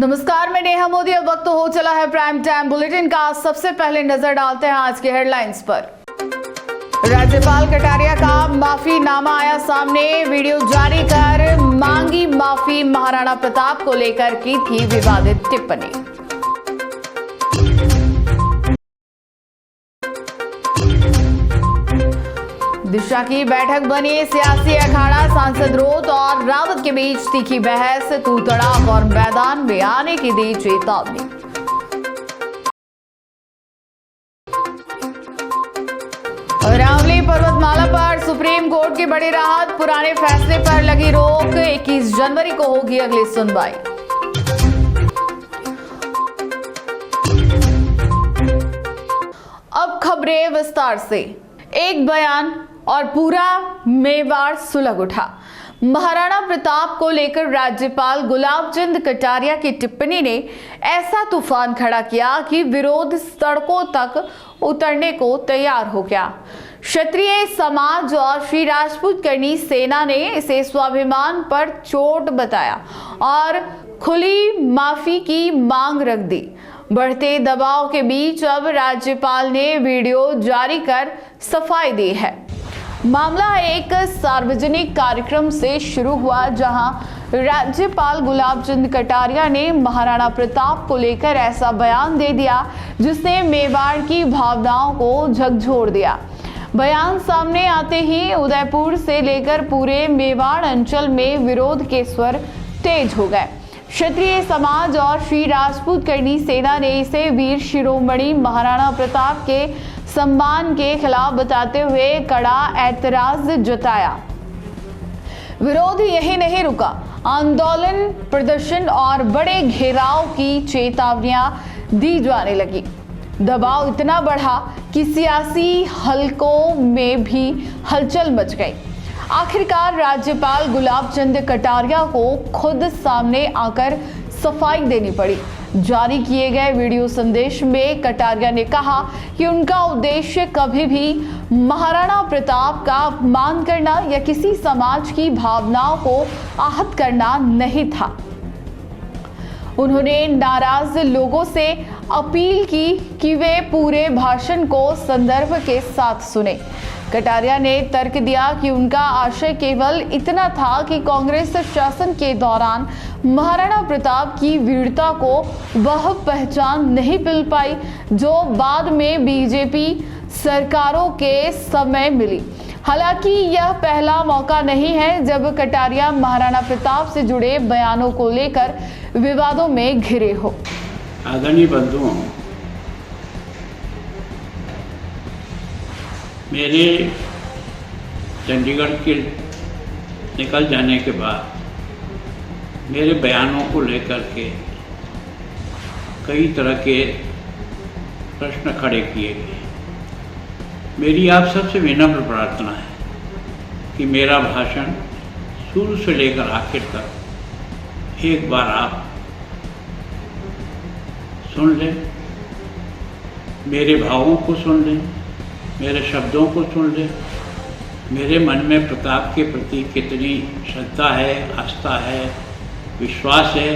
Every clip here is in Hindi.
नमस्कार, मैं नेहा मोदी। अब वक्त हो चला है प्राइम टाइम बुलेटिन का। सबसे पहले नजर डालते हैं आज के हेडलाइंस पर। राज्यपाल कटारिया का माफीनामा आया सामने। वीडियो जारी कर मांगी माफी। महाराणा प्रताप को लेकर की थी विवादित टिप्पणी। दिशा की बैठक बनी सियासी अखाड़ा। सांसद रोत और रावत के बीच तीखी बहस। तू तड़ाक और मैदान में आने की दी चेतावनी। रावली पर्वतमाला पर सुप्रीम कोर्ट की बड़ी राहत। पुराने फैसले पर लगी रोक। 21 जनवरी को होगी अगली सुनवाई। अब खबरें विस्तार से। एक बयान और पूरा मेवाड़ सुलग उठा। महाराणा प्रताप को लेकर राज्यपाल गुलाब चंद कटारिया की टिप्पणी ने ऐसा तूफान खड़ा किया कि विरोध सड़कों तक उतरने को तैयार हो गया। क्षत्रिय समाज और श्री राजपूत करनी सेना ने इसे स्वाभिमान पर चोट बताया और खुली माफी की मांग रख दी। बढ़ते दबाव के बीच अब राज्यपाल ने वीडियो जारी कर सफाई दी है। मामला एक सार्वजनिक कार्यक्रम से शुरू हुआ, जहां राज्यपाल गुलाब चंद कटारिया ने महाराणा प्रताप को लेकर ऐसा बयान दे दिया जिसने मेवाड़ की भावनाओं को झकझोर दिया। बयान सामने आते ही उदयपुर से लेकर पूरे मेवाड़ अंचल में विरोध के स्वर तेज हो गए। क्षत्रिय समाज और श्री राजपूत करनी सेना ने इसे वीर शिरोमणि महाराणा प्रताप के सम्मान के खिलाफ बताते हुए कड़ा ऐतराज जताया। विरोध यही नहीं रुका। आंदोलन, प्रदर्शन और बड़े घेराव की चेतावनियां दी जाने लगी। दबाव इतना बढ़ा कि सियासी हलकों में भी हलचल मच गई। आखिरकार राज्यपाल गुलाब चंद कटारिया को खुद सामने आकर सफाई देनी पड़ी। जारी किए गए वीडियो संदेश में कटारिया ने कहा कि उनका उद्देश्य कभी भी महाराणा प्रताप का अपमान करना या किसी समाज की भावनाओं को आहत करना नहीं था। उन्होंने नाराज लोगों से अपील की कि वे पूरे भाषण को संदर्भ के साथ सुने। कटारिया ने तर्क दिया कि उनका आशय केवल इतना था कि कांग्रेस शासन के दौरान महाराणा प्रताप की वीरता को वह पहचान नहीं मिल पाई जो बाद में बीजेपी सरकारों के समय मिली। हालांकि यह पहला मौका नहीं है जब कटारिया महाराणा प्रताप से जुड़े बयानों को लेकर विवादों में घिरे हो। आदरणीय बंधुओं, मेरे चंडीगढ़ के निकल जाने के बाद मेरे बयानों को लेकर के कई तरह के प्रश्न खड़े किए गए। मेरी आप सबसे विनम्र प्रार्थना है कि मेरा भाषण शुरू से लेकर आखिर तक एक बार आप सुन लें, मेरे भावों को सुन लें, मेरे शब्दों को सुन लें, मेरे मन में प्रताप के प्रति कितनी श्रद्धा है, आस्था है, विश्वास है।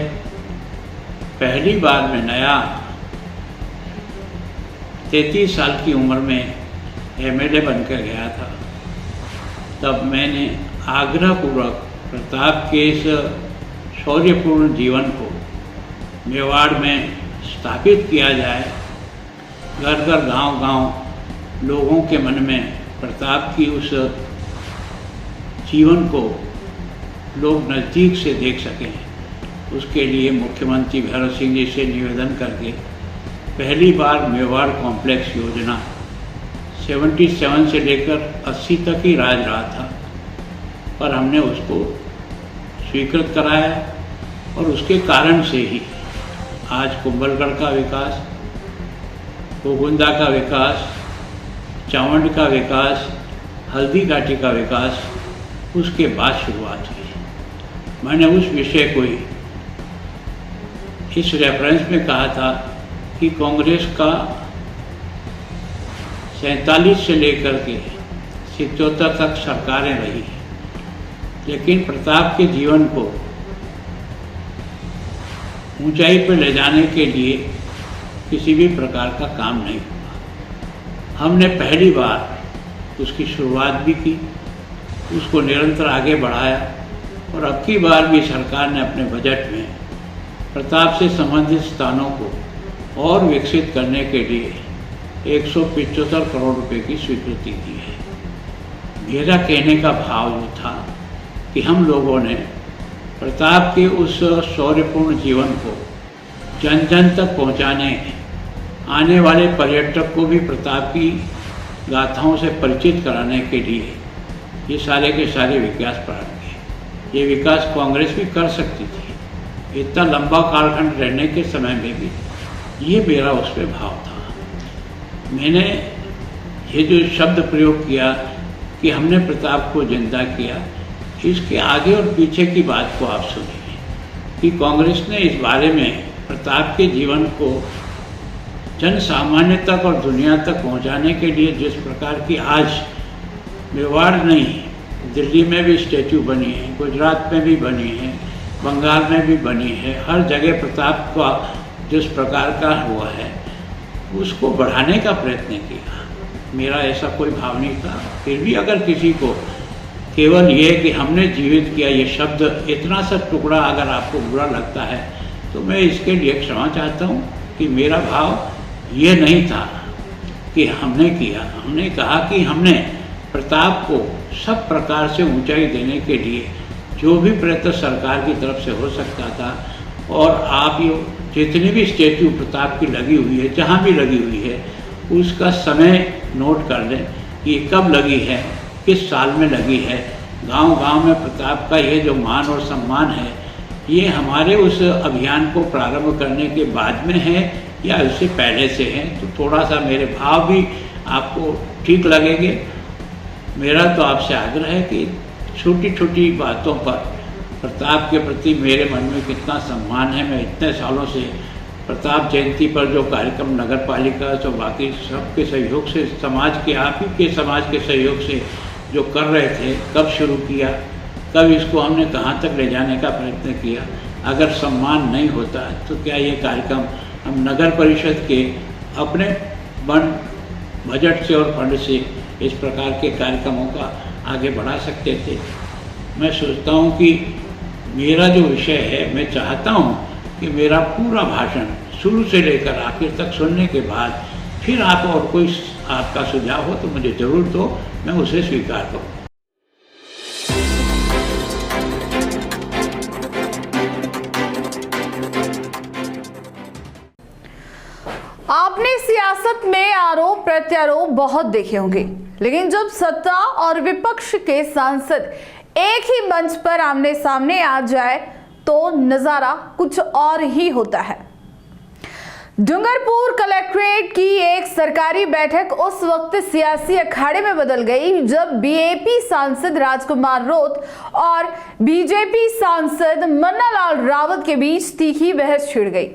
पहली बार मैं नया 33 साल की उम्र में एमएलए बनकर गया था, तब मैंने आग्रहपूर्वक प्रताप के इस शौर्यपूर्ण जीवन को मेवाड़ में स्थापित किया जाए। घर घर, गांव गांव लोगों के मन में प्रताप की उस जीवन को लोग नज़दीक से देख सकें। उसके लिए मुख्यमंत्री भैरव सिंह जी से निवेदन करके पहली बार मेवाड़ कॉम्प्लेक्स योजना 77 से लेकर 80 तक ही राज रहा था, पर हमने उसको स्वीकृत कराया और उसके कारण से ही आज कुंभलगढ़ का विकास, गोगुंदा का विकास, चावंड का विकास, हल्दी घाटी का विकास उसके बाद शुरुआत हुई। मैंने उस विषय को ही इस रेफरेंस में कहा था कि कांग्रेस का 47 से लेकर के 77 तक सरकारें रही, लेकिन प्रताप के जीवन को ऊंचाई पर ले जाने के लिए किसी भी प्रकार का काम नहीं हुआ। हमने पहली बार उसकी शुरुआत भी की, उसको निरंतर आगे बढ़ाया और अब की बार भी सरकार ने अपने बजट में प्रताप से संबंधित स्थानों को और विकसित करने के लिए 175 करोड़ रुपए की स्वीकृति दी है। मेरा कहने का भाव वो था कि हम लोगों ने प्रताप के उस शौर्यपूर्ण जीवन को जन जन तक पहुंचाने, आने वाले पर्यटक को भी प्रताप की गाथाओं से परिचित कराने के लिए ये सारे के सारे विकास प्रारंभ किए। ये विकास कांग्रेस भी कर सकती थी। इतना लंबा कालखंड रहने के समय में भी ये मेरा उस पर भाव था। मैंने ये जो शब्द प्रयोग किया कि हमने प्रताप को जिंदा किया, इसके आगे और पीछे की बात को आप सुनिए कि कांग्रेस ने इस बारे में प्रताप के जीवन को जन सामान्य तक और दुनिया तक पहुंचाने के लिए जिस प्रकार की आज मेवाड़ नहीं, दिल्ली में भी स्टैचू बनी है, गुजरात में भी बनी है, बंगाल में भी बनी है, हर जगह प्रताप का जिस प्रकार का हुआ है उसको बढ़ाने का प्रयत्न किया। मेरा ऐसा कोई भाव नहीं था। फिर भी अगर किसी को केवल ये कि हमने जीवित किया ये शब्द इतना सा टुकड़ा अगर आपको बुरा लगता है तो मैं इसके लिए क्षमा चाहता हूँ कि मेरा भाव ये नहीं था कि हमने किया। हमने कहा कि हमने प्रताप को सब प्रकार से ऊंचाई देने के लिए जो भी प्रयत्न सरकार की तरफ से हो सकता था, और आप ये जितनी भी स्टैचू प्रताप की लगी हुई है, जहाँ भी लगी हुई है, उसका समय नोट कर लें कि कब लगी है, किस साल में लगी है। गांव-गांव में प्रताप का ये जो मान और सम्मान है, ये हमारे उस अभियान को प्रारंभ करने के बाद में है या उससे पहले से है। तो थोड़ा सा मेरे भाव भी आपको ठीक लगेंगे। मेरा तो आपसे आग्रह है कि छोटी छोटी बातों पर प्रताप के प्रति मेरे मन में कितना सम्मान है। मैं इतने सालों से प्रताप जयंती पर जो कार्यक्रम नगर पालिका तो बाकी सबके सहयोग से, समाज के आप ही के समाज के सहयोग से जो कर रहे थे, कब शुरू किया, कब इसको हमने कहाँ तक ले जाने का प्रयत्न किया। अगर सम्मान नहीं होता तो क्या ये कार्यक्रम हम नगर परिषद के अपने बजट से और फंड से इस प्रकार के कार्यक्रमों का आगे बढ़ा सकते थे। मैं सोचता हूँ कि मेरा जो विषय है, मैं चाहता हूँ कि मेरा पूरा भाषण शुरू से लेकर आखिर तक सुनने के बाद फिर आप और कोई आपका सुझाव हो तो मुझे ज़रूर दो, मैं उसे स्वीकार करूँ। आपने सियासत में आरोप प्रत्यारोप बहुत देखे होंगे, लेकिन जब सत्ता और विपक्ष के सांसद एक ही मंच पर आमने सामने आ जाए तो नजारा कुछ और ही होता है। डूंगरपुर कलेक्ट्रेट की एक सरकारी बैठक उस वक्त सियासी अखाड़े में बदल गई जब बीएपी सांसद राजकुमार रोत और बीजेपी सांसद मन्नालाल रावत के बीच तीखी बहस छिड़ गई।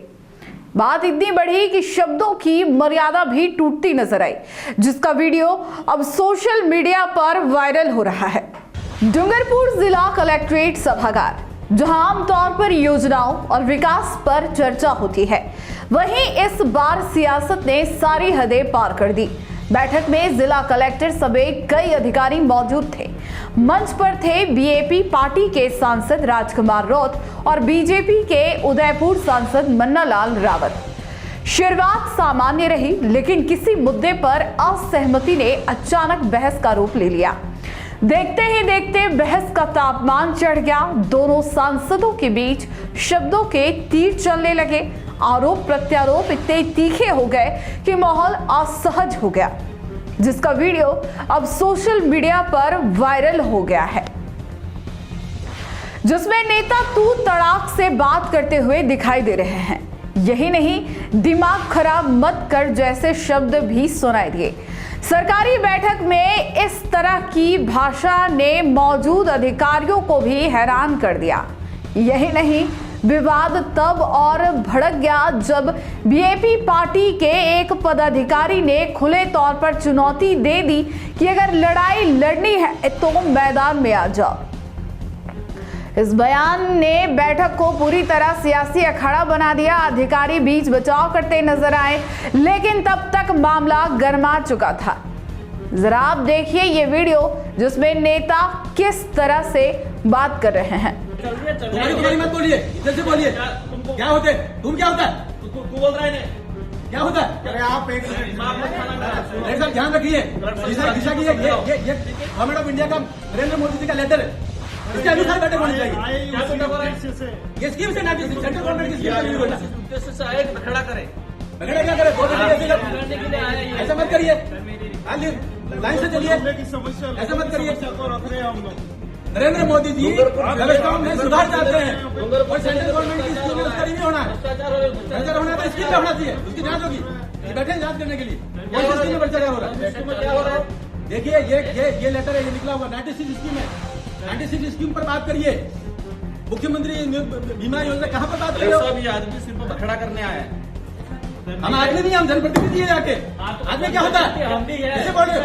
बात इतनी बढ़ी कि शब्दों की मर्यादा भी टूटती नजर आई, जिसका वीडियो अब सोशल मीडिया पर वायरल हो रहा है। डूंगरपुर जिला कलेक्ट्रेट सभागार, जहां आमतौर पर योजनाओं और विकास पर चर्चा होती है, वहीं इस बार सियासत ने सारी हदें पार कर दी। बैठक में जिला कलेक्टर समेत कई अधिकारी मौजूद थे। मंच पर थे बीएपी पार्टी के सांसद राजकुमार रोत और बीजेपी के उदयपुर सांसद मन्नालाल रावत। शुरुआत सामान्य रही, लेकिन किसी मुद्दे पर असहमति ने अचानक बहस का रूप ले लिया। देखते ही देखते बहस का तापमान चढ़ गया। दोनों सांसदों के बीच शब्दों के तीर चलने लगे। आरोप प्रत्यारोप इतने तीखे हो गए कि माहौल असहज हो गया, जिसका वीडियो अब सोशल मीडिया पर वायरल हो गया है, जिसमें नेता तू तड़ाक से बात करते हुए दिखाई दे रहे हैं। यही नहीं, दिमाग खराब मत कर जैसे शब्द भी सुनाई दिए। सरकारी बैठक में इस तरह की भाषा ने मौजूद अधिकारियों को भी हैरान कर दिया। यही नहीं, विवाद तब और भड़क गया जब बीएपी पार्टी के एक पदाधिकारी ने खुले तौर पर चुनौती दे दी कि अगर लड़ाई लड़नी है तो मैदान में आ जाओ। इस बयान ने बैठक को पूरी तरह सियासी अखाड़ा बना दिया। अधिकारी बीच बचाव करते नजर आए, लेकिन तब तक मामला गर्मा चुका था। जरा आप देखिए ये वीडियो जिसमें नेता किस तरह से बात कर रहे हैं। मत बोलिए, इधर से बोलिए। क्या होते तुम क्या होता है? तू बोल रहा है क्या होता है? अरे आप एक साथ ध्यान रखिए। दिशा की ये गवर्नमेंट ऑफ इंडिया का नरेंद्र मोदी जी का लेटर है, इसके अनुसार बैठक होनी चाहिए। ये स्कीम से सेंट्रल गवर्नमेंट की स्कीम से आए खड़ा करें, क्या करें? ऐसा मत करिए, लाइन से चलिए, ऐसा मत करिए। नरेंद्र मोदी जी व्यवस्थाओं में सुधार चाहते हैं और सेंट्रल गवर्नमेंट की स्कीम में उसका नहीं होना है। भ्रष्टाचार होना है तो स्कीम पे होना चाहिए, उसकी जांच होगी। बैठे जांच करने के लिए कौन सी स्कीम में भ्रष्टाचार हो रहा है? देखिए ये लेटर है, ये निकला हुआ 96 स्कीम है। 96 स्कीम पर बात करिए। मुख्यमंत्री बीमा योजना कहाँ पर बात करिए? अभी आदमी सिर्फ खड़ा करने आया है। हम आदमी नहीं, हम जनप्रतिनिधि है जाके। आदमी क्या होता है? कैसे बोल रहे हो?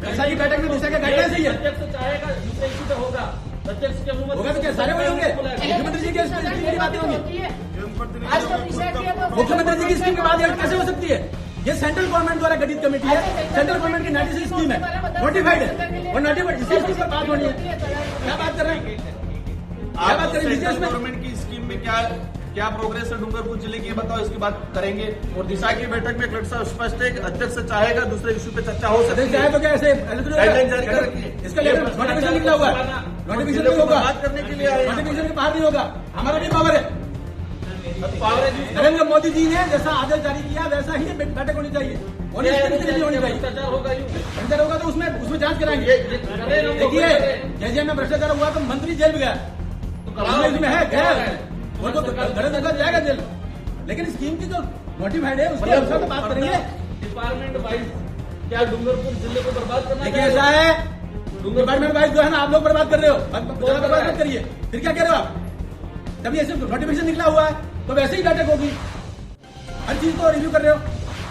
दिशा की बैठक में दिशा के गाइडलाइन सही है। होगा तो क्या सारे वही होंगे? मुख्यमंत्री जी की स्कीम की बातें होंगी। मुख्यमंत्री जी की स्कीम की बात कैसे हो सकती है? ये सेंट्रल गवर्नमेंट द्वारा गठित कमेटी है, सेंट्रल गवर्नमेंट की 96 स्कीम है, नोटिफाइड है और नोटिफाइड इसी स्कीम पर बात होनी है। क्या बात कर रहे हैं? क्या बात कर रहे हैं? गवर्नमेंट की स्कीम में क्या प्रोग्रेस है डूंगरपुर जिले की बताओ, इसकी बात करेंगे। और दिशा की बैठक में कलेक्टर स्पष्ट है कि अध्यक्ष चाहेगा दूसरे इशू पे चर्चा हो सकती है। तो क्या ऐसे गाइडलाइन जारी कर रखी है, इसका लेकर नोटिफिकेशन निकला हुआ है। नोटिफिकेशन नहीं होगा, बात करने के लिए नोटिफिकेशन के बाहर नहीं होगा। हमारा भी पावर है। नरेंद्र मोदी जी ने जैसा आदेश जारी किया वैसा ही बैठक होनी चाहिए, होनी चाहिए। भ्रष्टाचार होगा तो उसमें जांच कराएंगे। देखिए जैसे में भ्रष्टाचार हुआ तो मंत्री जेल में गया, इसमें है वो तो घर जाएगा जेल। लेकिन स्कीम की जो नोटिफाइड है उसके अनुसार तो बात करेंगे। डिपार्टमेंट वाइज क्या डूंगरपुर जिले को बर्बाद करना? देखिए ऐसा है, डिपार्टमेंट वाइज जो है ना आप लोग बर्बाद कर रहे हो, बर्बाद मत करिए। फिर क्या कह रहे हो आप? जब ये सिर्फ नोटिफिकेशन निकला हुआ है तो वैसे ही बैठक होगी, हर चीज को रिव्यू कर रहे हो।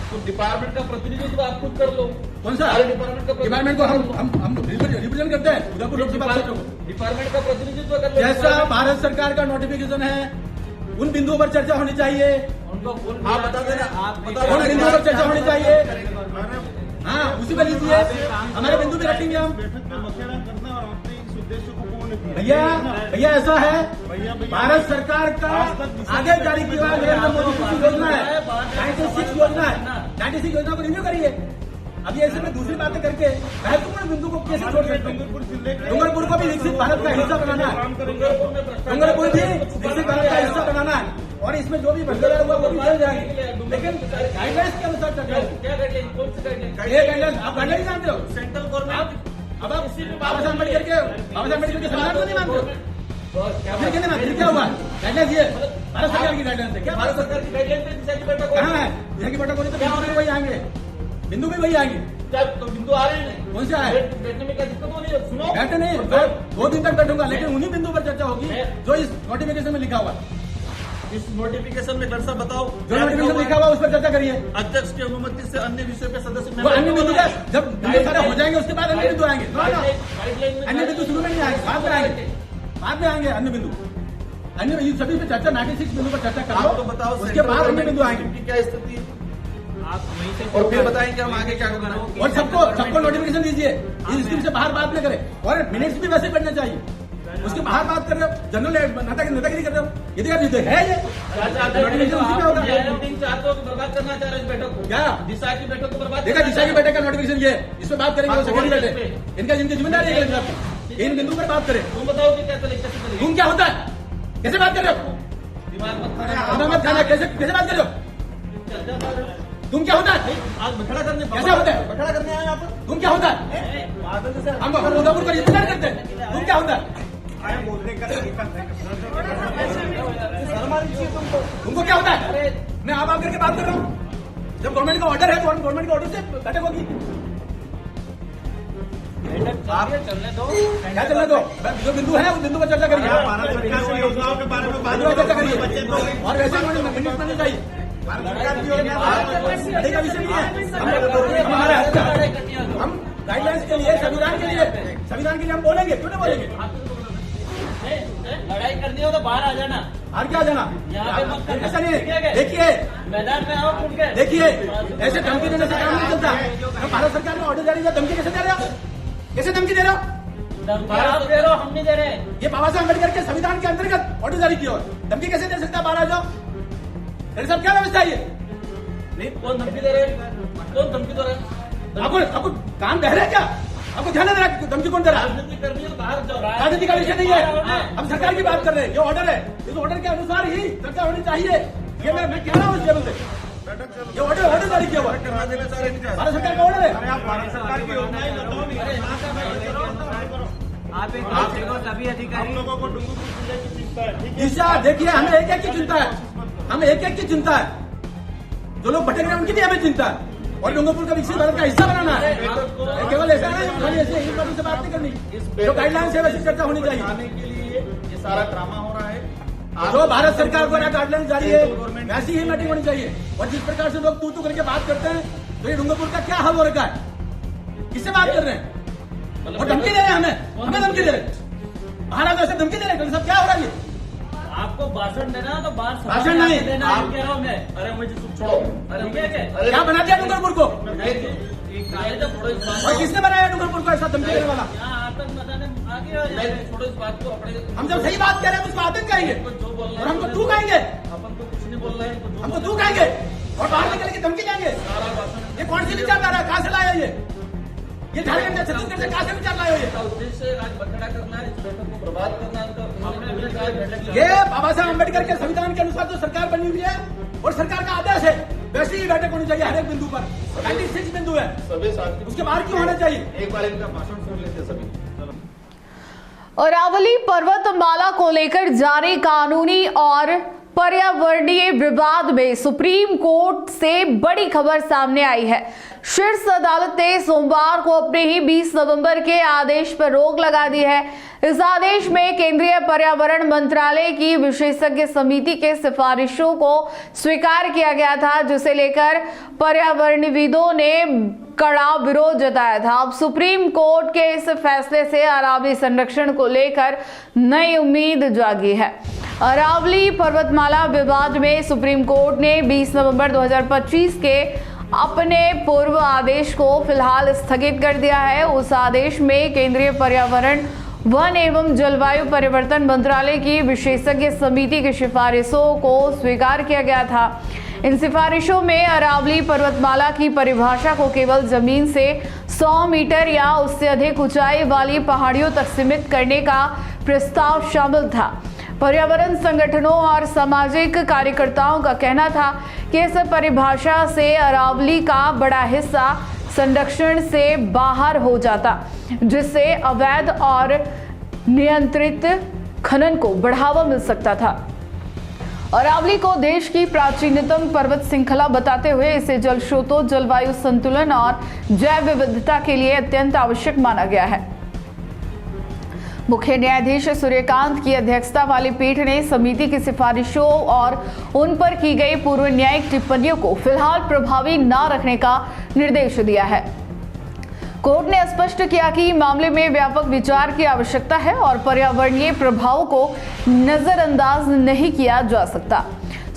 तो डिपार्टमेंट का प्रतिनिधित्व आप खुद कर लो। कौन सा डिपार्टमेंट को हम रिप्रेजेंट करते हैं उदयपुर लोकसभा क्षेत्र को। डिपार्टमेंट का प्रतिनिधित्व कर लो। जैसा भारत सरकार का नोटिफिकेशन है उन बिंदुओं पर चर्चा होनी चाहिए। आप बता देना, उन बिंदुओं पर चर्चा होनी चाहिए। हाँ उसी पर लीजिए, हमारे बिंदु भी रखेंगे हम। भैया ऐसा है, भारत सरकार का आगे जारी किया हुआ नरेंद्र मोदी की योजना है, 96 योजना है। 96 योजना को रिव्यू करिए। अभी ऐसे में दूसरी बातें करके महत्वपूर्ण बिंदु को कैसे छोड़ सकते हैं? डूंगरपुर को भी विकसित भारत का हिस्सा बनाना है। डूंगरपुर भी विकसित भारत का हिस्सा बनाना है और इसमें जो भी भ्रष्टाचार हुआ वो भी चल जाएंगे, लेकिन गाइडलाइंस के अनुसार चल जाएंगे। ये गाइडलाइंस आप गाइडलाइंस जानते हो? सेंट्रल गवर्नमेंट अब आप बाबा साहब अम्बेडकर के संविधान को नहीं मानते हो? फिर क्या हुआ? गाइडलाइंस ये भारत सरकार की गाइडलाइंस है। क्या भारत सरकार की गाइडलाइंस है? दिशा की बैठक कहाँ है? दिशा की बैठक होनी तो बिंदु भी वही आएंगे, बिंदु भी वही आएंगे। क्या तो बिंदु आ रहे हैं? कौन से आए? बैठने में क्या दिक्कत हो रही है? सुनो, बैठे नहीं, 2 दिन तक बैठूंगा, लेकिन उन्हीं बिंदु पर चर्चा होगी जो इस नोटिफिकेशन में लिखा हुआ है। इस नोटिफिकेशन में कलेक्टर बताओ, जो नोटिफिकेशन लिखा हुआ उस पर चर्चा करिए। अध्यक्ष की अनुमति से अन्य विषय पे सदस्य अन्य बिंदु जब बिंदु सारे हो जाएंगे उसके बाद अन्य बिंदु आएंगे। अन्य बिंदु शुरू में नहीं आएंगे, बाद में आएंगे, बाद में आएंगे अन्य बिंदु। अन्य सभी पे चर्चा 96 बिंदु पर चर्चा कर लो, तो बताओ उसके बाद अन्य बिंदु आएंगे। क्या स्थिति है आप वहीं से और फिर बताएंगे हम आगे क्या करना है। और सबको नोटिफिकेशन दीजिए, इस स्कीम से बाहर बात न करें और मिनट्स भी वैसे करना चाहिए। उसके बाहर बात कर रहे हो, जनरल नेतागिरी कर रहे हो, ये है ये नोटिफिकेशन उसी में होगा। चाहते हो बर्बाद करना चाह रहे इस बैठक को? क्या दिशा की बैठक को बर्बाद? देखा दिशा की बैठक का नोटिफिकेशन ये, इस पर बात करेंगे। वो सेक्रेटरी बैठे, इनका जिनकी जिम्मेदारी है इन बिंदु पर बात करें। तुम बताओ कि क्या चलेगा? तुम क्या होता है? कैसे बात कर रहे हो? दिमाग मत खाना, कैसे बात कर रहे हो? तुम क्या होता है? आज बखड़ा करने कैसे होता है? बखड़ा करने आए आप? तुम क्या होता है? हम उदयपुर को रिप्रेजेंट करते हैं, तुम क्या होता है? तुमको क्या होता है? मैं आप करके बात कर रहा हूँ। जब गवर्नमेंट का ऑर्डर है तो गवर्नमेंट के ऑर्डर से बैठक होगी। आप चलने दो, क्या चलने दो? जो बिंदु है उस बिंदु पर चर्चा करिए, योजनाओं के बारे में बात चर्चा करिए। और वैसे मिनट में नहीं चाहिए, का विषय नहीं है। हमारे हम गाइडलाइंस के लिए, संविधान के लिए हम बोलेंगे, क्यों नहीं बोलेंगे? लड़ाई करनी हो तो बाहर आ जाना, बाहर क्या जाना? यहाँ पे मत करना। ऐसा नहीं, देखिए मैदान में आओ खुल के। देखिए, ऐसे धमकी देने से काम नहीं चलता। तो भारत सरकार ने ऑर्डर जारी किया, धमकी कैसे दे रहे हो? कैसे धमकी दे रहे हो? धमकी आप दे रहे हो, हम नहीं दे रहे। ये बाबा साहब अम्बेडकर के संविधान के अंतर्गत ऑर्डर जारी किया, धमकी कैसे दे सकता है? बाहर आ जाओ। मेरे साहब क्या व्यवस्था है ये? नहीं, कौन धमकी दे रहे हैं? कौन धमकी दे रहे हैं? आपको काम बह रहा है क्या? आपको ध्यान दे रहा है धमकी कौन दे रहा है? राजनीति करनी है तो बाहर जाओ। राजनीति का विषय नहीं है, हम सरकार की बात कर रहे हैं। ये ऑर्डर है, इस ऑर्डर के अनुसार ही चर्चा होनी चाहिए। ये मैं कह रहा हूँ इस टेबल से, ये ऑर्डर जारी किया हुआ है, भारत सरकार का ऑर्डर है। भारत सरकार की योजनाएं बताओ सभी अधिकारी हम लोगों को डूंगरपुर जिले की चिंता है, ठीक है? दिशा देखिए, हमें एक एक की चिंता है, हमें एक एक की चिंता है। जो लोग भटक रहे हैं उनकी भी हमें चिंता है, और डूंगरपुर का विकसित भारत का हिस्सा बनाना है। केवल ऐसा नहीं, खाली ऐसे एक बात से बात नहीं करनी, जो गाइडलाइंस है वैसी चर्चा होनी चाहिए। आने के लिए ये सारा ड्रामा हो रहा है। जो भारत सरकार द्वारा गाइडलाइन जारी है वैसी ही मीटिंग होनी चाहिए। और जिस प्रकार से लोग तू करके बात करते हैं, तो ये डूंगरपुर का क्या हाल हो रखा है? किससे बात कर रहे हैं? और धमकी दे रहे हैं, हमें धमकी दे रहे हैं। महाराज ऐसे धमकी दे रहे हैं, सब क्या हो रहा है ये? आपको भाषण देना है तो बाहर भाषण नहीं देना, आप कह रहा हूँ मैं। अरे मुझे चुप छोड़ो। अरे क्या क्या बना दिया डूंगरपुर को? छोड़ो इस बात और किसने बनाया डूंगरपुर को ऐसा धमकी देने वाला? यहाँ आतंक मचाने आगे हो जाए। छोड़ो इस बात को। अपने हम जब सही बात कह रहे हैं तो उसको आतंक कहेंगे, जो बोल और रहे हमको तू कहेंगे, अपन तो कुछ नहीं बोल रहे हैं। हमको तू कहेंगे, और बाहर निकल के धमकी देंगे। ये कौन सी विचारधारा है? कहाँ से लाया ये झारखंड से, छत्तीसगढ़ से कहाँ से विचार लाया ये? उद्देश्य आज बखड़ा करना है, इस बैठक को बर्बाद करना है। ये बाबा साहब अम्बेडकर के संविधान के अनुसार जो सरकार बनी हुई है और सरकार का आदेश है, वैसी ही बैठक होनी चाहिए हर एक बिंदु पर। 96 बिंदु है, सभी साथी उसके बाहर क्यों होना चाहिए? एक बार इनका भाषण सुन लेते सभी। अरावली पर्वतमाला को लेकर जारी कानूनी और पर्यावरणीय विवाद में सुप्रीम कोर्ट से बड़ी खबर सामने आई है। शीर्ष अदालत ने सोमवार को अपने ही 20 नवंबर के आदेश पर रोक लगा दी है। इस आदेश में केंद्रीय पर्यावरण मंत्रालय की विशेषज्ञ समिति के सिफारिशों को स्वीकार किया गया था, जिसे लेकर पर्यावरणविदों ने कड़ा विरोध जताया था। अब सुप्रीम कोर्ट के इस फैसले से अरावली संरक्षण को लेकर नई उम्मीद जागी है। अरावली पर्वतमाला विवाद में सुप्रीम कोर्ट ने 20 नवंबर 2025 के अपने पूर्व आदेश को फिलहाल स्थगित कर दिया है। उस आदेश में केंद्रीय पर्यावरण, वन एवं जलवायु परिवर्तन मंत्रालय की विशेषज्ञ समिति की सिफारिशों को स्वीकार किया गया था। इन सिफारिशों में अरावली पर्वतमाला की परिभाषा को केवल जमीन से 100 मीटर या उससे अधिक ऊंचाई वाली पहाड़ियों तक सीमित करने का प्रस्ताव शामिल था। पर्यावरण संगठनों और सामाजिक कार्यकर्ताओं का कहना था कि इस परिभाषा से अरावली का बड़ा हिस्सा संरक्षण से बाहर हो जाता, जिससे अवैध और नियंत्रित खनन को बढ़ावा मिल सकता था। अरावली को देश की प्राचीनतम पर्वत श्रृंखला बताते हुए इसे जल स्रोतों, जलवायु संतुलन और जैव विविधता के लिए अत्यंत आवश्यक माना गया है। मुख्य न्यायाधीश सूर्यकांत की अध्यक्षता वाली पीठ ने समिति की सिफारिशों और उन पर की गई पूर्व न्यायिक टिप्पणियों को फिलहाल प्रभावी न रखने का निर्देश दिया है। कोर्ट ने स्पष्ट किया कि मामले में व्यापक विचार की आवश्यकता है और पर्यावरणीय प्रभावों को नजरअंदाज नहीं किया जा सकता।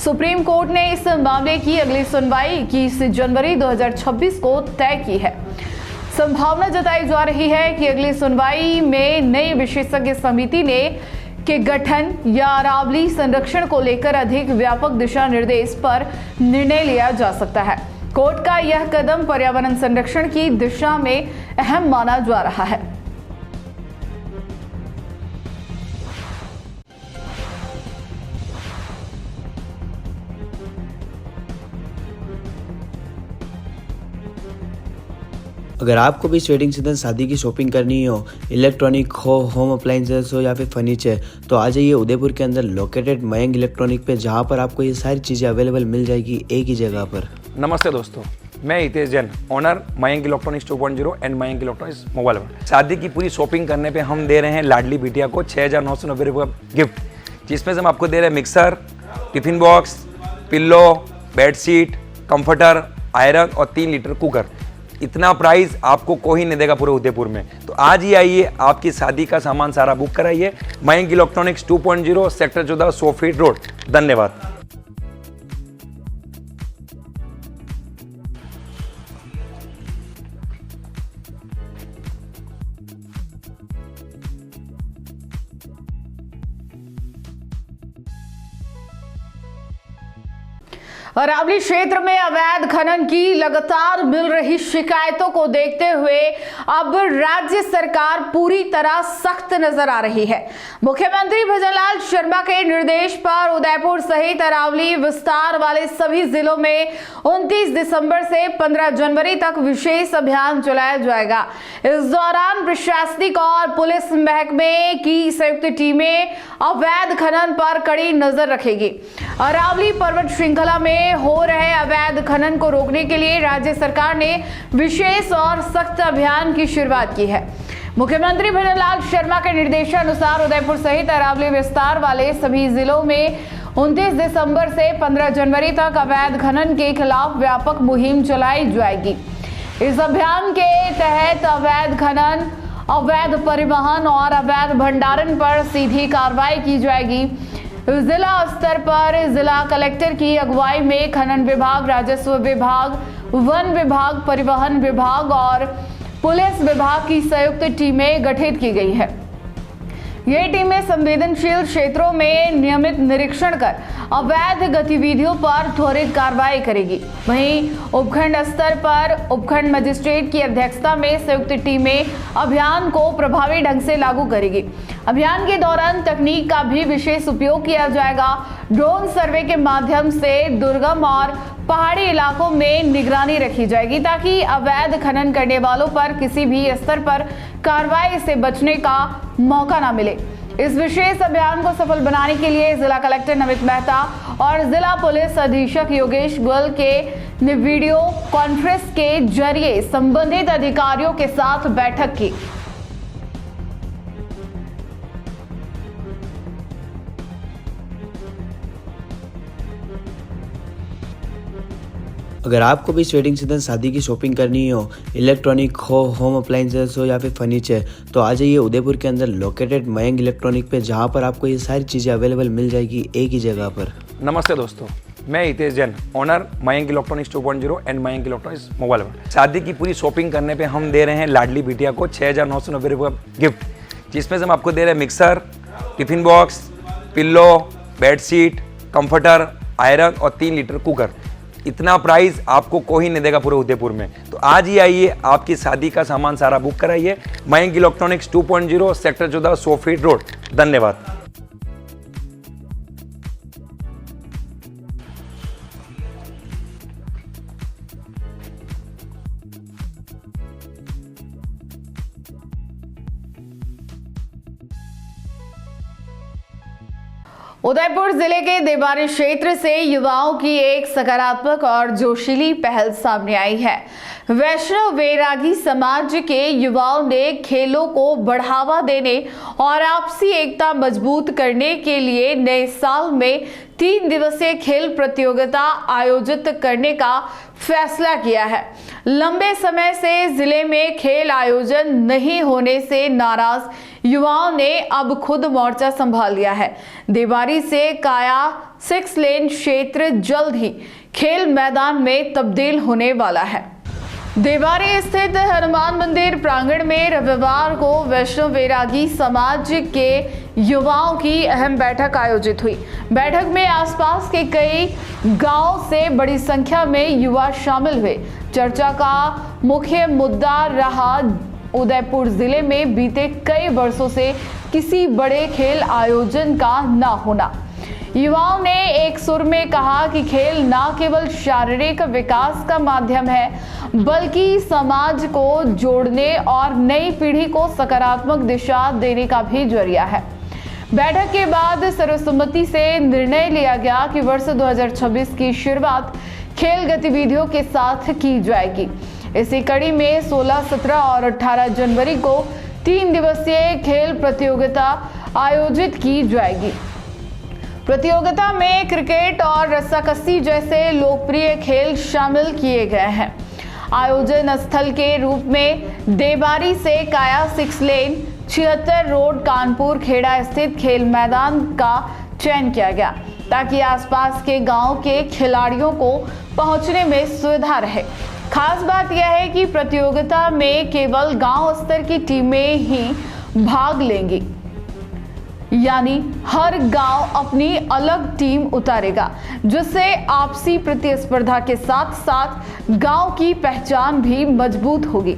सुप्रीम कोर्ट ने इस मामले की अगली सुनवाई 21 जनवरी 2026 को तय की है। संभावना जताई जा रही है कि अगली सुनवाई में नई विशेषज्ञ समिति के गठन या अरावली संरक्षण को लेकर अधिक व्यापक दिशा निर्देश पर निर्णय लिया जा सकता है। कोर्ट का यह कदम पर्यावरण संरक्षण की दिशा में अहम माना जा रहा है। अगर आपको भी इस वेडिंग सीजन शादी की शॉपिंग करनी हो, इलेक्ट्रॉनिक हो, होम अप्लाइंसेस हो या फिर फर्नीचर, तो आ जाइए उदयपुर के अंदर लोकेटेड मयंक इलेक्ट्रॉनिक पे, जहां पर आपको ये सारी चीज़ें अवेलेबल मिल जाएगी एक ही जगह पर। नमस्ते दोस्तों, मैं Hitesh Jain, owner Mayank electronics 2.0 and Mayank electronics mobile world. शादी की पूरी शॉपिंग करने पे हम दे रहे हैं लाडली बिटिया को 6,990 रुपये का गिफ्ट, जिसमें से हम आपको दे रहे हैं mixer, tiffin box, pillow, bedsheet, comforter, iron और 3 लीटर कुकर। इतना प्राइस आपको कोई नहीं देगा पूरे उदयपुर में। तो आज ही आइए, आपकी शादी का सामान सारा बुक कराइए। Mayank electronics 2.0 sector 14 100 feet road. धन्यवाद। अरावली क्षेत्र में अवैध खनन की लगातार मिल रही शिकायतों को देखते हुए अब राज्य सरकार पूरी तरह सख्त नजर आ रही है। मुख्यमंत्री भजनलाल शर्मा के निर्देश पर उदयपुर सहित अरावली विस्तार वाले सभी जिलों में 29 दिसंबर से 15 जनवरी तक विशेष अभियान चलाया जाएगा। इस दौरान प्रशासनिक और पुलिस महकमे की संयुक्त टीमें अवैध खनन पर कड़ी नजर रखेगी। अरावली पर्वत श्रृंखला में हो रहे अवैध खनन को रोकने के लिए राज्य सरकार ने विशेष और सख्त अभियान की शुरुआत की है। मुख्यमंत्री भजनलाल शर्मा के निर्देशानुसार उदयपुर सहित अरावली विस्तार वाले सभी जिलों में 29 दिसंबर से 15 जनवरी तक अवैध खनन के खिलाफ व्यापक मुहिम चलाई जाएगी। इस अभियान के तहत अवैध खनन, अवैध परिवहन और अवैध भंडारण पर सीधी कार्रवाई की जाएगी। जिला स्तर पर जिला कलेक्टर की अगुवाई में खनन विभाग, राजस्व विभाग, वन विभाग, परिवहन विभाग और पुलिस विभाग की संयुक्त टीमें गठित की गई है। ये टीमें संवेदनशील क्षेत्रों में नियमित निरीक्षण कर अवैध गतिविधियों पर त्वरित कार्रवाई करेगी। वहीं उपखंड स्तर पर उपखंड मजिस्ट्रेट की अध्यक्षता में संयुक्त टीमें अभियान को प्रभावी ढंग से लागू करेगी। अभियान के दौरान तकनीक का भी विशेष उपयोग किया जाएगा। ड्रोन सर्वे के माध्यम से दुर्गम और पहाड़ी इलाकों में निगरानी रखी जाएगी ताकि अवैध खनन करने वालों पर किसी भी स्तर पर कार्रवाई से बचने का मौका ना मिले। इस विशेष अभियान को सफल बनाने के लिए जिला कलेक्टर नमित मेहता और जिला पुलिस अधीक्षक योगेश गोयल के वीडियो कॉन्फ्रेंस के जरिए संबंधित अधिकारियों के साथ बैठक की। अगर आपको भी इस वेडिंग सीजन शादी की शॉपिंग करनी हो, इलेक्ट्रॉनिक हो, होम अप्लाइंसेस हो या फिर फर्नीचर, तो आ जाइए उदयपुर के अंदर लोकेटेड मयंक इलेक्ट्रॉनिक पे, जहां पर आपको ये सारी चीज़ें अवेलेबल मिल जाएगी एक ही जगह पर। नमस्ते दोस्तों, मैं Hitesh Jain, owner Mayank electronics 2.0 and Mayank electronics mobile world. शादी की पूरी शॉपिंग करने पे हम दे रहे हैं लाडली बिटिया को 6,990 रुपये का गिफ्ट, जिसमें से हम आपको दे रहे हैं mixer, tiffin box, pillow, bedsheet, comforter, iron और 3 लीटर कुकर। इतना प्राइस आपको कोई नहीं देगा पूरे उदयपुर में। तो आज ही आइए, आपकी शादी का सामान सारा बुक कराइए। Mayank electronics 2.0 sector 14 100 feet road. धन्यवाद। उदयपुर जिले के देवारी क्षेत्र से युवाओं की एक सकारात्मक और जोशीली पहल सामने आई है। वैष्णव वैरागी समाज के युवाओं ने खेलों को बढ़ावा देने और आपसी एकता मजबूत करने के लिए नए साल में 3 दिवसीय खेल प्रतियोगिता आयोजित करने का फैसला किया है। लंबे समय से जिले में खेल आयोजन नहीं होने से नाराज युवाओं ने अब खुद मोर्चा संभाल लिया है। देवारी से काया 6 लेन क्षेत्र जल्द ही खेल मैदान में तब्दील होने वाला है। देवारी स्थित हनुमान मंदिर प्रांगण में रविवार को वैष्णव वैरागी समाज के युवाओं की अहम बैठक आयोजित हुई। बैठक में आसपास के कई गांवों से बड़ी संख्या में युवा शामिल हुए। चर्चा का मुख्य मुद्दा रहा उदयपुर जिले में बीते कई वर्षों से किसी बड़े खेल आयोजन का न होना। युवाओं ने एक सुर में कहा कि खेल न केवल शारीरिक विकास का माध्यम है, बल्कि समाज को जोड़ने और नई पीढ़ी को सकारात्मक दिशा देने का भी जरिया है। बैठक के बाद सर्वसम्मति से निर्णय लिया गया कि वर्ष 2026 की शुरुआत खेल गतिविधियों के साथ की जाएगी। इसी कड़ी में 16, 17 और 18 जनवरी को 3 दिवसीय खेल प्रतियोगिता आयोजित की जाएगी। प्रतियोगिता में क्रिकेट और रस्साकसी जैसे लोकप्रिय खेल शामिल किए गए हैं। आयोजन स्थल के रूप में देबारी से काया 6 लेन 76 रोड कानपुर खेड़ा स्थित खेल मैदान का चयन किया गया ताकि आसपास के गांव के खिलाड़ियों को पहुंचने में सुविधा रहे। खास बात यह है कि प्रतियोगिता में केवल गांव स्तर की टीमें ही भाग लेंगी, यानी हर गांव अपनी अलग टीम उतारेगा, जिससे आपसी प्रतिस्पर्धा के साथ साथ गांव की पहचान भी मजबूत होगी।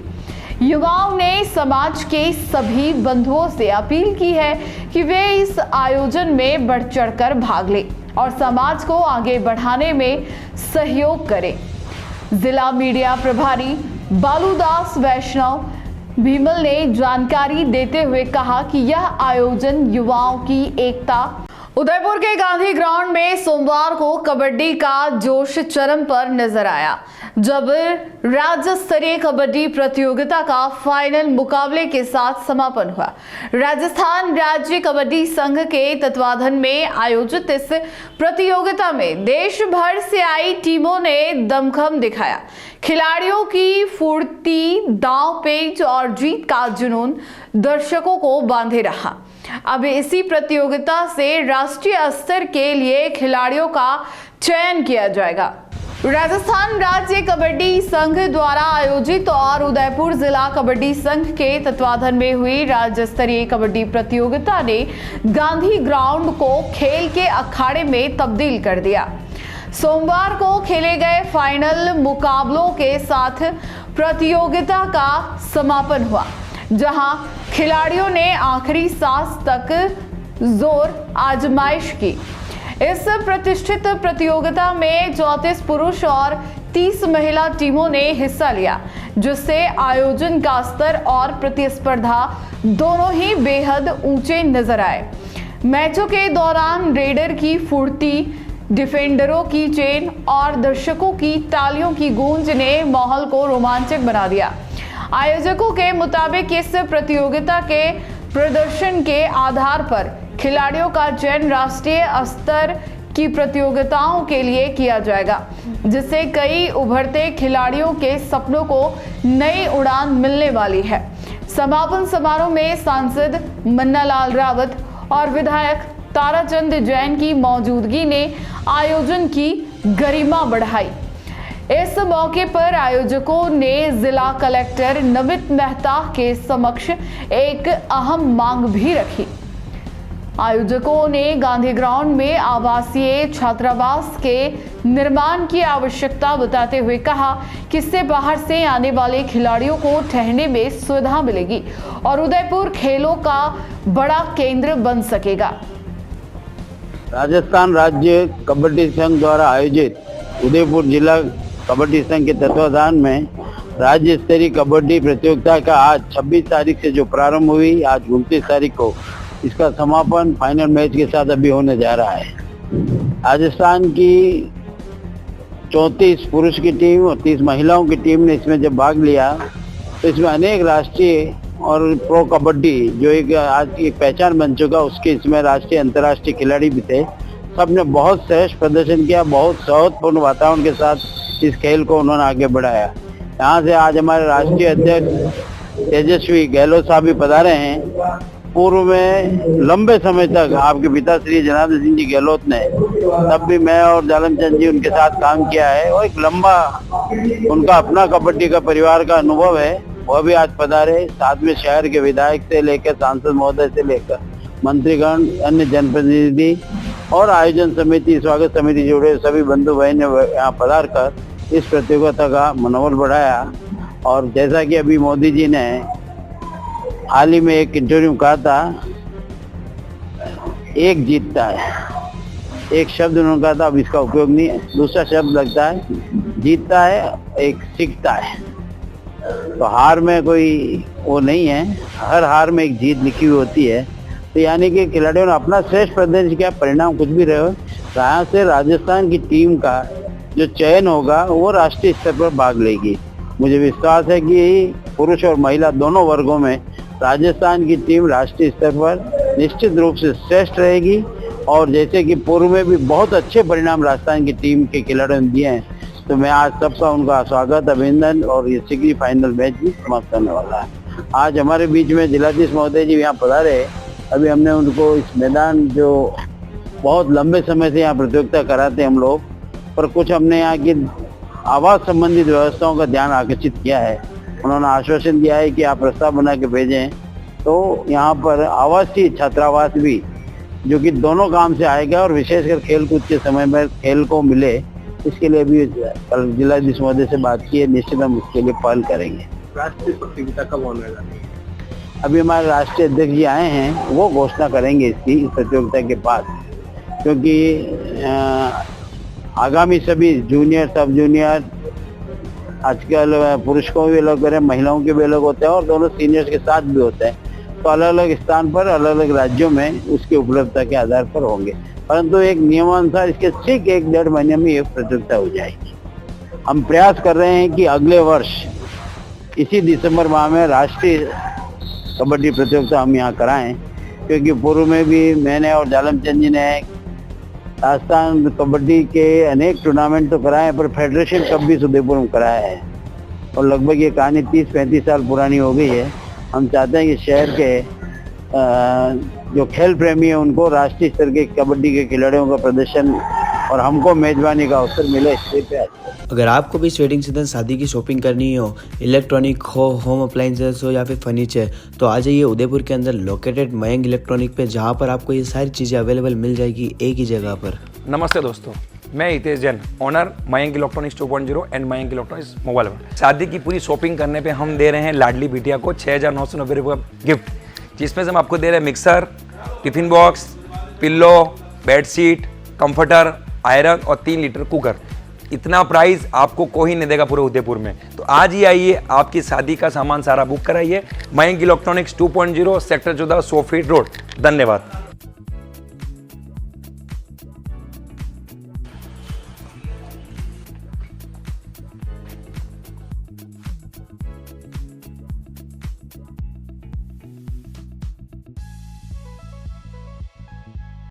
युवाओं ने समाज के सभी बंधुओं से अपील की है कि वे इस आयोजन में बढ़ चढ़कर भाग लें और समाज को आगे बढ़ाने में सहयोग करें। जिला मीडिया प्रभारी बालूदास वैष्णव भीमल ने जानकारी देते हुए कहा कि यह आयोजन युवाओं की एकता। उदयपुर के गांधी ग्राउंड में सोमवार को कबड्डी का जोश चरम पर नजर आया, जब राज्य स्तरीय कबड्डी प्रतियोगिता का फाइनल मुकाबले के साथ समापन हुआ। राजस्थान राज्य कबड्डी संघ के तत्वाधान में आयोजित इस प्रतियोगिता में देश भर से आई टीमों ने दमखम दिखाया। खिलाड़ियों की फुर्ती, दांव पेच और जीत का जुनून दर्शकों को बांधे रहा। अब इसी प्रतियोगिता से राष्ट्रीय स्तर के लिए खिलाड़ियों का चयन किया जाएगा। राजस्थान राज्य कबड्डी संघ द्वारा आयोजित और उदयपुर जिला कबड्डी संघ के तत्वाधान में हुई राज्य स्तरीय कबड्डी प्रतियोगिता ने गांधी ग्राउंड को खेल के अखाड़े में तब्दील कर दिया। सोमवार को खेले गए फाइनल मुकाबलों के साथ प्रतियोगिता का समापन हुआ, जहां खिलाड़ियों ने आखिरी सांस तक जोर आजमाइश की। इस प्रतिष्ठित प्रतियोगिता में 34 पुरुष और 30 महिला टीमों ने हिस्सा लिया, जिससे आयोजन का स्तर और प्रतिस्पर्धा दोनों ही बेहद ऊंचे नजर आए। मैचों के दौरान रेडर की फुर्ती, डिफेंडरों की चेन और दर्शकों की तालियों की गूंज ने माहौल को रोमांचक बना दिया। आयोजकों के मुताबिक इस प्रतियोगिता के प्रदर्शन के आधार पर खिलाड़ियों का चयन राष्ट्रीय स्तर की प्रतियोगिताओं के लिए किया जाएगा, जिससे कई उभरते खिलाड़ियों के सपनों को नई उड़ान मिलने वाली है। समापन समारोह में सांसद मन्नालाल रावत और विधायक ताराचंद जैन की मौजूदगी ने आयोजन की गरिमा बढ़ाई। इस मौके पर आयोजकों ने जिला कलेक्टर नमित मेहता के समक्ष एक अहम मांग भी रखी। आयोजकों ने गांधी ग्राउंड में आवासीय छात्रावास के निर्माण की आवश्यकता बताते हुए कहा कि इससे बाहर से आने वाले खिलाड़ियों को ठहरने में सुविधा मिलेगी और उदयपुर खेलों का बड़ा केंद्र बन सकेगा। राजस्थान राज्य कबड्डी संघ द्वारा आयोजित उदयपुर जिला कबड्डी संघ के तत्वाधान में राज्य स्तरीय कबड्डी प्रतियोगिता का आज 26 तारीख से जो प्रारंभ हुई, आज 29 तारीख को इसका समापन फाइनल मैच के साथ अभी होने जा रहा है। राजस्थान की 34 पुरुष की टीम और 30 महिलाओं की टीम ने इसमें जब भाग लिया तो इसमें अनेक राष्ट्रीय और प्रो कबड्डी जो एक आज की पहचान बन चुका, उसके इसमें राष्ट्रीय अंतर्राष्ट्रीय खिलाड़ी भी थे। सबने बहुत श्रेष्ठ प्रदर्शन किया, बहुत सौहार्दपूर्ण वातावरण के साथ इस खेल को उन्होंने आगे बढ़ाया। यहाँ से आज हमारे राष्ट्रीय अध्यक्ष तेजस्वी गहलोत साहब भी पधारे हैं। पूर्व में लंबे समय तक आपके पिता श्री जनार्दन सिंह जी गहलोत ने, तब भी मैं और जालमचंद जी उनके साथ काम किया है और एक लंबा उनका अपना कबड्डी का परिवार का अनुभव है, वह भी आज पधारे। साथ में शहर के विधायक से लेकर सांसद महोदय से लेकर मंत्रीगण, अन्य जनप्रतिनिधि और आयोजन समिति, स्वागत समिति जुड़े सभी बंधु भाई ने यहाँ पधार कर इस प्रतियोगिता का मनोबल बढ़ाया। और जैसा कि अभी मोदी जी ने हाल ही में एक इंटरव्यू में कहा था, एक जीतता है, एक शब्द उन्होंने कहा था, अब इसका उपयोग नहीं है, दूसरा शब्द लगता है, जीतता है, एक सीखता है। तो हार में कोई वो नहीं है, हर हार में एक जीत लिखी हुई होती है। तो यानी कि खिलाड़ियों ने अपना श्रेष्ठ प्रदर्शन किया, परिणाम कुछ भी रहे। यहाँ से राजस्थान की टीम का जो चयन होगा वो राष्ट्रीय स्तर पर भाग लेगी। मुझे विश्वास है कि पुरुष और महिला दोनों वर्गों में राजस्थान की टीम राष्ट्रीय स्तर पर निश्चित रूप से श्रेष्ठ रहेगी। और जैसे कि पूर्व में भी बहुत अच्छे परिणाम राजस्थान की टीम के खिलाड़ियों ने दिए हैं, तो मैं आज सबका उनका स्वागत, अभिनंदन और ये सिक्री फाइनल मैच भी समाप्त होने वाला है। आज हमारे बीच में जिलाधीश महोदय जी यहाँ पधारे। अभी हमने उनको इस मैदान जो बहुत लंबे समय से यहाँ प्रतियोगिता कराते हैं हम लोग, पर कुछ हमने यहाँ की आवास संबंधित व्यवस्थाओं का ध्यान आकर्षित किया है। उन्होंने आश्वासन दिया है कि आप प्रस्ताव बना के भेजें तो यहाँ पर आवासीय छात्रावास भी, जो कि दोनों काम से आएगा और विशेषकर खेलकूद के समय में खेल को मिले, इसके लिए भी कल जिलाधीश महोदय से बात की है। निश्चित हम उसके लिए पहल करेंगे। राष्ट्रीय प्रतियोगिता कब होने वाला है? अभी हमारे राष्ट्रीय अध्यक्ष जी आए हैं, वो घोषणा करेंगे इसकी, इस प्रतियोगिता के बाद, क्योंकि आगामी सभी जूनियर, सब जूनियर, आजकल पुरुष को भी अलग करें, महिलाओं के भी अलग होते हैं और दोनों सीनियर्स के साथ भी होते हैं, तो अलग अलग स्थान पर अलग अलग राज्यों में उसकी उपलब्धता के आधार पर होंगे। परंतु एक नियमानुसार इसके ठीक 1-1.5 महीने में ये प्रतियोगिता हो जाएगी। हम प्रयास कर रहे हैं कि अगले वर्ष इसी दिसंबर माह में राष्ट्रीय कबड्डी प्रतियोगिता हम यहाँ कराएं, क्योंकि पूर्व में भी मैंने और जालमचंद जी ने राजस्थान कबड्डी के अनेक टूर्नामेंट तो कराए, पर फेडरेशन कप भी उदयपुर में कराया है और लगभग ये कहानी 30-35 साल पुरानी हो गई है। हम चाहते हैं कि शहर के जो खेल प्रेमी है उनको राष्ट्रीय स्तर के कबड्डी के खिलाड़ियों का प्रदर्शन और हमको मेजबानी का अवसर मिले, इससे पे। अगर आपको भी इस वेडिंग सीजन शादी की शॉपिंग करनी हो, इलेक्ट्रॉनिक हो, होम अप्लाइंसेस हो या फिर फर्नीचर, तो आ जाइए उदयपुर के अंदर लोकेटेड मयंक इलेक्ट्रॉनिक पे, जहाँ पर आपको ये सारी चीज़ें अवेलेबल मिल जाएगी एक ही जगह पर। नमस्ते दोस्तों, मैं Hitesh Jain, owner Mayank electronics 2.0 and Mayank electronics mobile world. शादी की पूरी शॉपिंग करने पे हम दे रहे हैं लाडली बिटिया को 6,990 रुपये का गिफ्ट, जिसमें से हम आपको दे रहे हैं mixer, tiffin box, pillow, bedsheet, comforter, iron और 3 लीटर कुकर। इतना प्राइस आपको कोई नहीं देगा पूरे उदयपुर में। तो आज ही आइए, आपकी शादी का सामान सारा बुक कराइए। Mayank electronics 2.0 sector 14 100 feet road. धन्यवाद।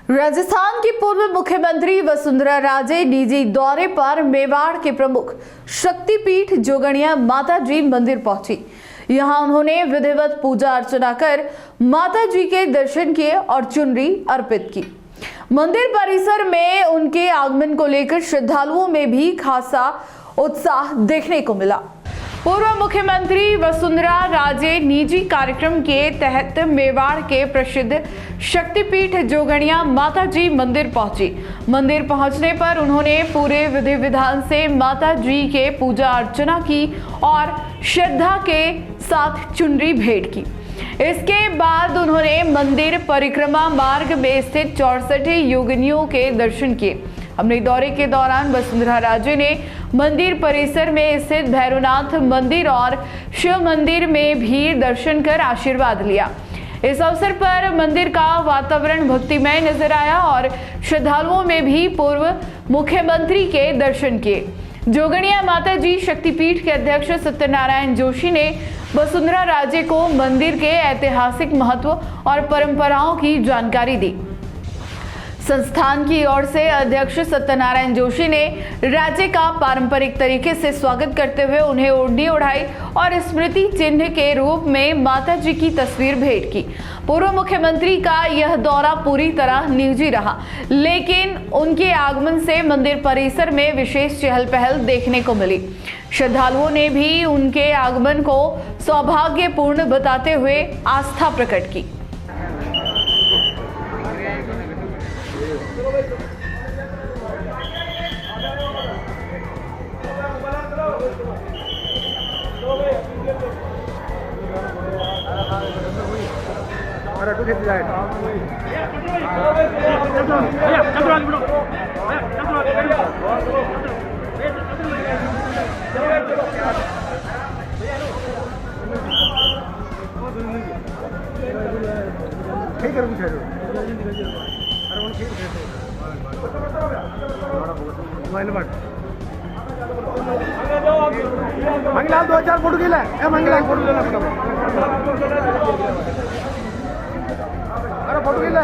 राजस्थान की पूर्व मुख्यमंत्री वसुंधरा राजे निजी दौरे पर मेवाड़ के प्रमुख शक्तिपीठ जोगणिया माता जी मंदिर पहुंची। यहां उन्होंने विधिवत पूजा अर्चना कर माता जी के दर्शन किए और चुनरी अर्पित की। मंदिर परिसर में उनके आगमन को लेकर श्रद्धालुओं में भी खासा उत्साह देखने को मिला। पूर्व मुख्यमंत्री वसुंधरा राजे निजी कार्यक्रम के तहत मेवाड़ के प्रसिद्ध शक्तिपीठ जोगणिया माता जी मंदिर पहुंची। मंदिर पहुंचने पर उन्होंने पूरे विधि विधान से माता जी के पूजा अर्चना की और श्रद्धा के साथ चुनरी भेंट की। इसके बाद उन्होंने मंदिर परिक्रमा मार्ग में स्थित 64 योगिनियों के दर्शन किए। अपने दौरे के दौरान वसुंधरा राजे ने मंदिर परिसर में स्थित भैरवनाथ मंदिर और शिव मंदिर में भी दर्शन कर आशीर्वाद लिया। इस अवसर पर मंदिर का वातावरण भक्तिमय नजर आया और श्रद्धालुओं में भी पूर्व मुख्यमंत्री के दर्शन किए। जोगणिया माता जी शक्तिपीठ के अध्यक्ष सत्यनारायण जोशी ने वसुंधरा राजे को मंदिर के ऐतिहासिक महत्व और परंपराओं की जानकारी दी। संस्थान की ओर से अध्यक्ष सत्यनारायण जोशी ने राज्य का पारंपरिक तरीके से स्वागत करते हुए उन्हें ओढ़नी ओढ़ाई और स्मृति चिन्ह के रूप में माता जी की तस्वीर भेंट की। पूर्व मुख्यमंत्री का यह दौरा पूरी तरह निजी रहा, लेकिन उनके आगमन से मंदिर परिसर में विशेष चहल पहल देखने को मिली। श्रद्धालुओं ने भी उनके आगमन को सौभाग्यपूर्ण बताते हुए आस्था प्रकट की। मंगलाल 2-4 फोटो गेला मंगलाल फोटो गेला अरे फोटो गेला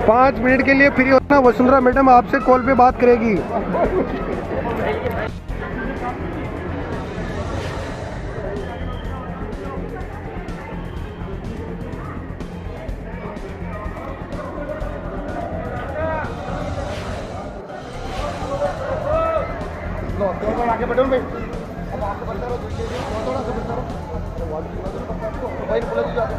5 मिनट के लिए फ्री होना, वसुंधरा मैडम आपसे कॉल पे बात करेगी। आगे बढ़ो भाई, अब आपको बढ़ता रहो, थोड़ा सा बढ़ता रहो, भाई बोला जी जाते।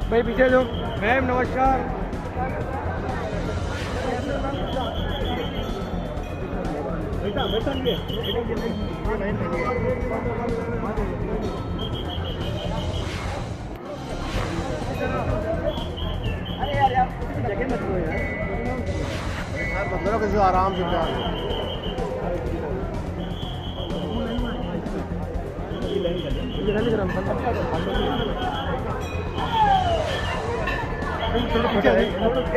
भाई पीछे जो मैम नमस्कार। अरे यार जगह मत लो यार, कैसे आराम से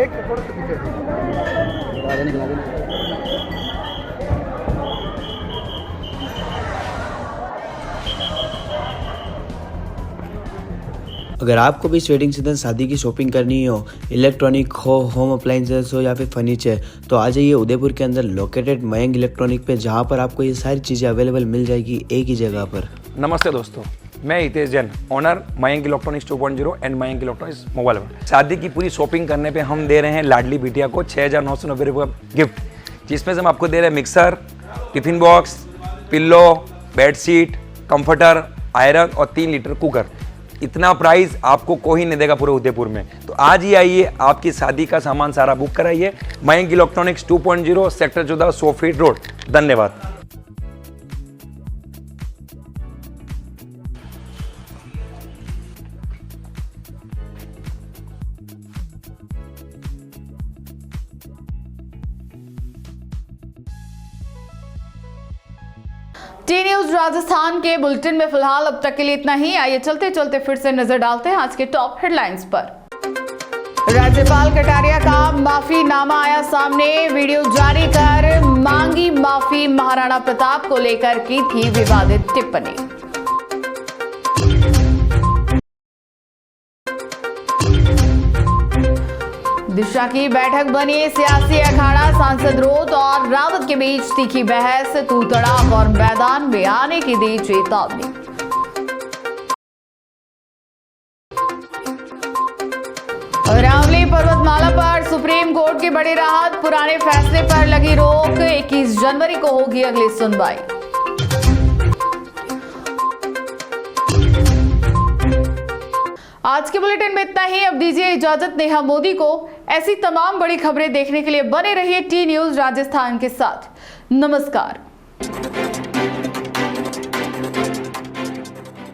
एक थोड़ा सा पीछे अगर आपको भी इस वेडिंग सीजन शादी की शॉपिंग करनी हो, इलेक्ट्रॉनिक हो, होम अप्लाइंसेस हो या फिर फर्नीचर, तो आ जाइए उदयपुर के अंदर लोकेटेड मयंक इलेक्ट्रॉनिक पे, जहाँ पर आपको ये सारी चीज़ें अवेलेबल मिल जाएगी एक ही जगह पर। नमस्ते दोस्तों, मैं Hitesh Jain, owner Mayank electronics 2.0 and Mayank electronics mobile world. शादी की पूरी शॉपिंग करने पे हम दे रहे हैं लाडली बिटिया को 6,990 रुपये का गिफ्ट, जिसमें से हम आपको दे रहे हैं mixer, tiffin box, pillow, bedsheet, comforter, iron और 3 लीटर कुकर। इतना प्राइस आपको कोई नहीं देगा पूरे उदयपुर में। तो आज ही आइए, आपकी शादी का सामान सारा बुक कराइए। Mayank electronics 2.0 sector 14 100 feet road. धन्यवाद। टी न्यूज राजस्थान के बुलेटिन में फिलहाल अब तक के लिए इतना ही। आइए चलते चलते फिर से नजर डालते हैं आज के टॉप हेडलाइंस पर। राज्यपाल कटारिया का माफीनामा आया सामने, वीडियो जारी कर मांगी माफी। महाराणा प्रताप को लेकर की थी विवादित टिप्पणी। दिशा की बैठक बनी सियासी अखाड़ा, सांसद रोत और रावत के बीच तीखी बहस, तू तड़ाक और मैदान में आने की दी चेतावनी। रावली पर्वतमाला पर सुप्रीम कोर्ट की बड़ी राहत, पुराने फैसले पर लगी रोक, 21 जनवरी को होगी अगली सुनवाई। आज के बुलेटिन में इतना ही। अब दीजिए इजाजत नेहा मोदी को। ऐसी तमाम बड़ी खबरें देखने के लिए बने रहिए टी न्यूज राजस्थान के साथ। नमस्कार।